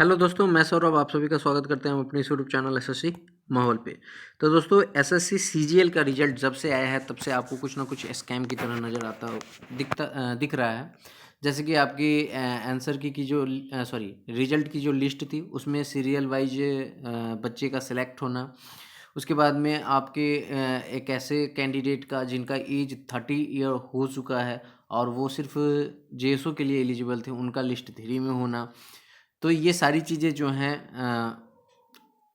Hello दोस्तों, मैं सौरभ आप सभी का स्वागत करते हैं अपने इस यूट्यूब चैनल एसएससी माहौल पे। तो दोस्तों, एसएससी सीजीएल का रिजल्ट जब से आया है तब से आपको कुछ ना कुछ स्कैम की तरह नज़र दिख रहा है। जैसे कि आपकी आंसर की जो रिजल्ट की जो लिस्ट थी उसमें सीरियल वाइज बच्चे का सिलेक्ट होना। उसके बाद में आपके एक ऐसे कैंडिडेट का जिनका एज 30 ईयर हो चुका है और वो सिर्फ जेएसओ के लिए एलिजिबल थे, उनका लिस्ट 3 में होना। तो ये सारी चीज़ें जो हैं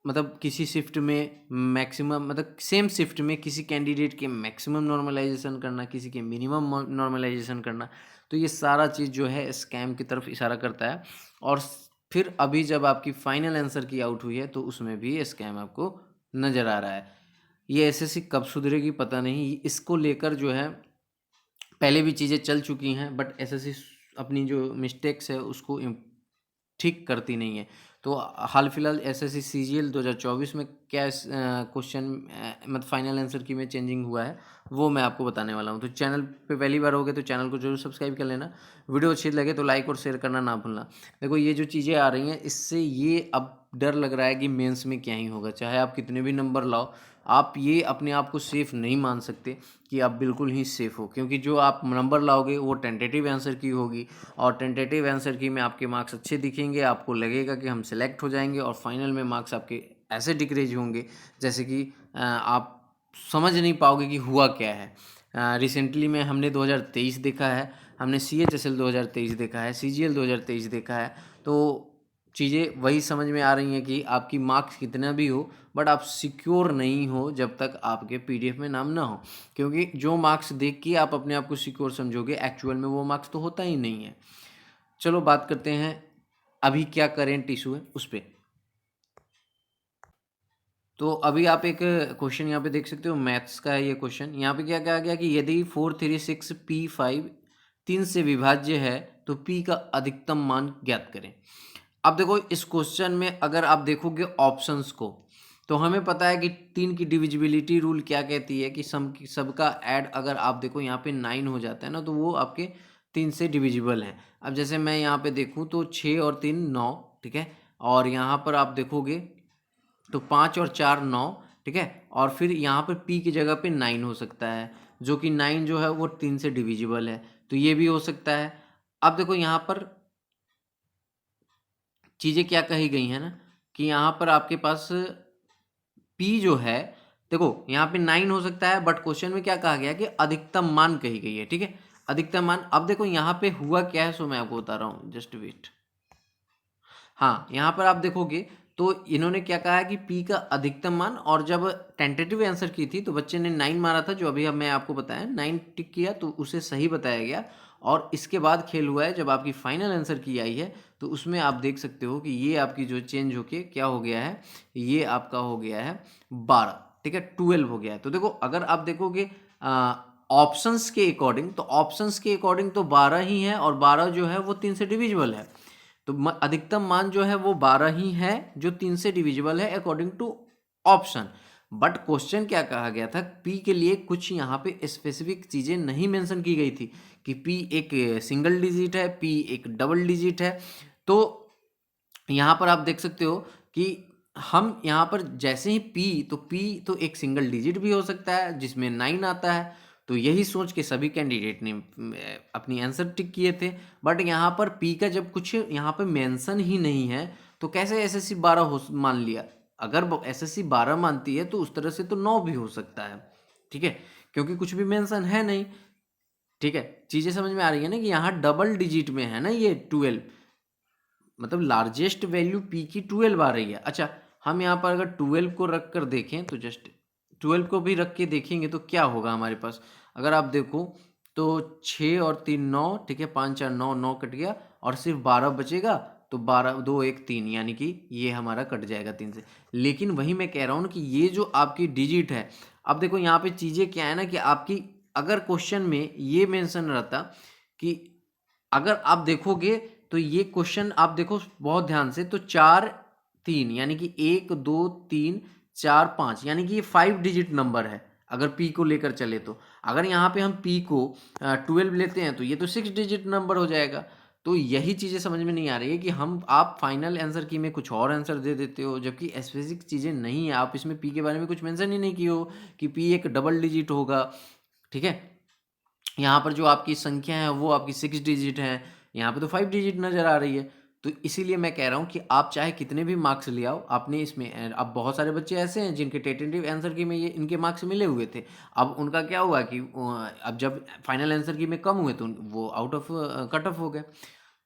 मतलब किसी शिफ्ट में मैक्सिमम, मतलब सेम शिफ्ट में किसी कैंडिडेट के मैक्सिमम नॉर्मलाइजेशन करना, किसी के मिनिमम नॉर्मलाइजेशन करना, तो ये सारा चीज़ जो है स्कैम की तरफ इशारा करता है। और फिर अभी जब आपकी फाइनल आंसर की आउट हुई है तो उसमें भी स्कैम आपको नज़र आ रहा है। ये एसएससी कब सुधरेगी पता नहीं, इसको लेकर जो है पहले भी चीज़ें चल चुकी हैं, बट एसएससी अपनी जो मिस्टेक्स है उसको ठीक करती नहीं है। तो हाल फिलहाल एसएससी सीजीएल 2024 में क्या क्वेश्चन मतलब फाइनल आंसर की में चेंजिंग हुआ है वो मैं आपको बताने वाला हूँ। तो चैनल पे पहली बार हो गए तो चैनल को जरूर सब्सक्राइब कर लेना। वीडियो अच्छी लगे तो लाइक और शेयर करना ना भूलना। देखो, ये जो चीज़ें आ रही हैं इससे ये अब डर लग रहा है कि मेंस में क्या ही होगा। चाहे आप कितने भी नंबर लाओ, आप ये अपने आप को सेफ नहीं मान सकते कि आप बिल्कुल ही सेफ हो, क्योंकि जो आप नंबर लाओगे वो टेंटेटिव आंसर की होगी और टेंटेटिव आंसर की में आपके मार्क्स अच्छे दिखेंगे, आपको लगेगा कि हम सिलेक्ट हो जाएंगे और फाइनल में मार्क्स आपके ऐसे डिक्रीज होंगे जैसे कि आप समझ नहीं पाओगे कि हुआ क्या है। रिसेंटली में हमने 2023 देखा है, हमने CHSL 2023 देखा है, CGL 2023 देखा है। तो चीज़ें वही समझ में आ रही हैं कि आपकी मार्क्स कितना भी हो बट आप सिक्योर नहीं हो जब तक आपके पीडीएफ में नाम ना हो, क्योंकि जो मार्क्स देख के आप अपने आप को सिक्योर समझोगे एक्चुअल में वो मार्क्स तो होता ही नहीं है। चलो बात करते हैं अभी क्या करेंट इशू है उस पर। तो अभी आप एक क्वेश्चन यहाँ पे देख सकते हो, मैथ्स का है ये क्वेश्चन। यहाँ पे क्या कहा गया कि यदि 436P5 3 से विभाज्य है तो P का अधिकतम मान ज्ञात करें। अब देखो, इस क्वेश्चन में अगर आप देखोगे ऑप्शंस को तो हमें पता है कि 3 की डिविजिबिलिटी रूल क्या कहती है कि सबका ऐड अगर आप देखो यहाँ पे 9 हो जाता है ना तो वो आपके 3 से डिविजिबल है। अब जैसे मैं यहाँ पे देखूँ तो 6 और 3 9, ठीक है। और यहाँ पर आप देखोगे तो 5 और 4 9, ठीक है। और फिर यहाँ पर पी की जगह पे 9 हो सकता है, जो कि 9 जो है वो 3 से डिविजिबल है, तो ये भी हो सकता है। अब देखो यहाँ पर चीज़ें क्या कही गई हैं ना कि यहाँ पर आपके पास पी जो है, देखो यहाँ पे 9 हो सकता है बट क्वेश्चन में क्या कहा गया कि अधिकतम मान कही गई है, ठीक है। अधिकतम मान, अब देखो यहाँ पे हुआ क्या है सो मैं आपको बता रहा हूँ, जस्ट वेट। हाँ, यहाँ पर आप देखोगे तो इन्होंने क्या कहा है कि पी का अधिकतम मान, और जब टेंटेटिव आंसर की थी तो बच्चे ने 9 मारा था, जो अभी अब मैं आपको बताया 9 टिक किया तो उसे सही बताया गया। और इसके बाद खेल हुआ है जब आपकी फाइनल आंसर की आई है तो उसमें आप देख सकते हो कि ये आपकी जो चेंज होके क्या हो गया है, ये आपका हो गया है 12, ठीक है, 12 हो गया है। तो देखो अगर आप देखोगे ऑप्शंस के अकॉर्डिंग, तो ऑप्शंस के अकॉर्डिंग तो 12 ही है और 12 जो है वो 3 से डिविजिबल है। तो अधिकतम मान जो है वो 12 ही है जो 3 से डिविजिबल है according to option. But question क्या कहा गया था, पी के लिए कुछ यहाँ पे स्पेसिफिक चीज़ें नहीं मेंशन की गई थी कि पी एक सिंगल डिजिट है, पी एक डबल डिजिट है। तो यहाँ पर आप देख सकते हो कि हम यहाँ पर जैसे ही पी तो एक सिंगल डिजिट भी हो सकता है जिसमें 9 आता है। तो यही सोच के सभी कैंडिडेट ने अपनी आंसर टिक किए थे। बट यहाँ पर पी का जब कुछ यहाँ पे मेंशन ही नहीं है तो कैसे एसएससी 12 हो मान लिया। अगर एसएससी 12 मानती है तो उस तरह से तो 9 भी हो सकता है, ठीक है, क्योंकि कुछ भी मेंशन है नहीं। ठीक है, चीज़ें समझ में आ रही है ना कि यहाँ डबल डिजिट में है ना ये 12, मतलब लार्जेस्ट वैल्यू पी की 12 आ रही है। अच्छा, हम यहाँ पर अगर 12 को रख कर देखें तो जस्ट 12 को भी रख के देखेंगे तो क्या होगा हमारे पास। अगर आप देखो तो 6 और 3 9, ठीक है, 5 4 9, 9 कट गया और सिर्फ 12 बचेगा। तो 12 2 1 3, यानी कि ये हमारा कट जाएगा 3 से। लेकिन वही मैं कह रहा हूँ कि ये जो आपकी डिजिट है, अब देखो यहाँ पे चीज़ें क्या है ना कि आपकी अगर क्वेश्चन में ये मेंशन रहता कि अगर आप देखोगे तो ये क्वेश्चन आप देखो बहुत ध्यान से, तो 4 3 यानी कि 1 2 3 4 5, यानी कि ये 5 डिजिट नंबर है अगर पी को लेकर चले तो। अगर यहाँ पे हम पी को 12 लेते हैं तो ये तो 6 डिजिट नंबर हो जाएगा। तो यही चीज़ें समझ में नहीं आ रही है कि आप फाइनल आंसर की में कुछ और आंसर दे देते हो, जबकि स्पेसिफिक चीज़ें नहीं है। आप इसमें पी के बारे में कुछ मेंशन ही नहीं किए हो कि पी एक डबल डिजिट होगा, ठीक है। यहाँ पर जो आपकी संख्या है वो आपकी 6 डिजिट है, यहाँ पे तो 5 डिजिट नज़र आ रही है। तो इसीलिए मैं कह रहा हूँ कि आप चाहे कितने भी मार्क्स ले आओ, आपने इसमें अब बहुत सारे बच्चे ऐसे हैं जिनके टेंटेटिव आंसर की में ये इनके मार्क्स मिले हुए थे। अब उनका क्या हुआ कि अब जब फाइनल आंसर की में कम हुए तो वो आउट ऑफ कट ऑफ हो गए।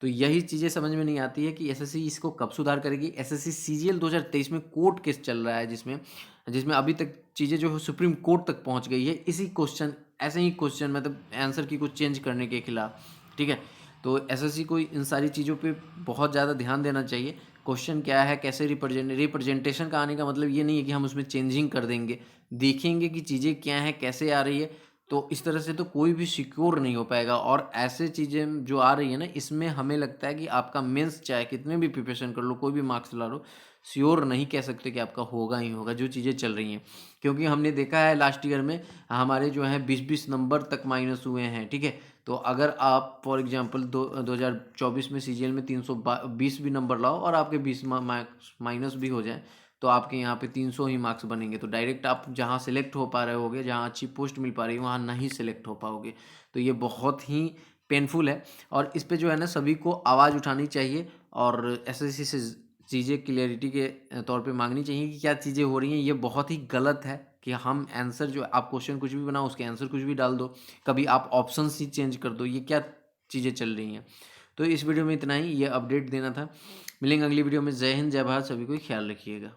तो यही चीज़ें समझ में नहीं आती है कि एसएससी इसको कब सुधार करेगी। एसएससी सीजीएल 2023 में कोर्ट केस चल रहा है, जिसमें जिसमें अभी तक चीज़ें जो है सुप्रीम कोर्ट तक पहुंच गई है, इसी क्वेश्चन, ऐसे ही क्वेश्चन मतलब आंसर की कुछ चेंज करने के खिलाफ, ठीक है। तो एसएससी को इन सारी चीज़ों पे बहुत ज़्यादा ध्यान देना चाहिए। क्वेश्चन क्या है, कैसे रिप्रेजेंटेशन का आने का मतलब ये नहीं है कि हम उसमें चेंजिंग कर देंगे, देखेंगे कि चीज़ें क्या हैं, कैसे आ रही है। तो इस तरह से तो कोई भी सिक्योर नहीं हो पाएगा। और ऐसे चीज़ें जो आ रही है ना, इसमें हमें लगता है कि आपका मेंस चाहे कितने भी प्रिपरेशन कर लो, कोई भी मार्क्स ला लो, श्योर नहीं कह सकते कि आपका होगा ही होगा जो चीज़ें चल रही हैं। क्योंकि हमने देखा है लास्ट ईयर में हमारे जो हैं 20-20 नंबर तक माइनस हुए हैं, ठीक है। तो अगर आप फॉर एग्जांपल 2024 में सीजीएल में 320 भी नंबर लाओ और आपके 20 मार्क्स माइनस भी हो जाए, तो आपके यहाँ पे 300 ही मार्क्स बनेंगे। तो डायरेक्ट आप जहाँ सेलेक्ट हो पा रहे होगे, जहाँ अच्छी पोस्ट मिल पा रही है, वहाँ नहीं सेलेक्ट हो पाओगे। तो ये बहुत ही पेनफुल है और इस पे जो है ना सभी को आवाज़ उठानी चाहिए और एसएससी से चीज़ें क्लियरिटी के तौर पे मांगनी चाहिए कि क्या चीज़ें हो रही हैं। ये बहुत ही गलत है कि हम आंसर जो आप क्वेश्चन कुछ भी बनाओ उसके आंसर कुछ भी डाल दो, कभी आप ऑप्शंस ही चेंज कर दो, ये क्या चीज़ें चल रही हैं। तो इस वीडियो में इतना ही, ये अपडेट देना था। मिलेंगे अगली वीडियो में। जय हिंद, जय भारत, सभी को ख्याल रखिएगा।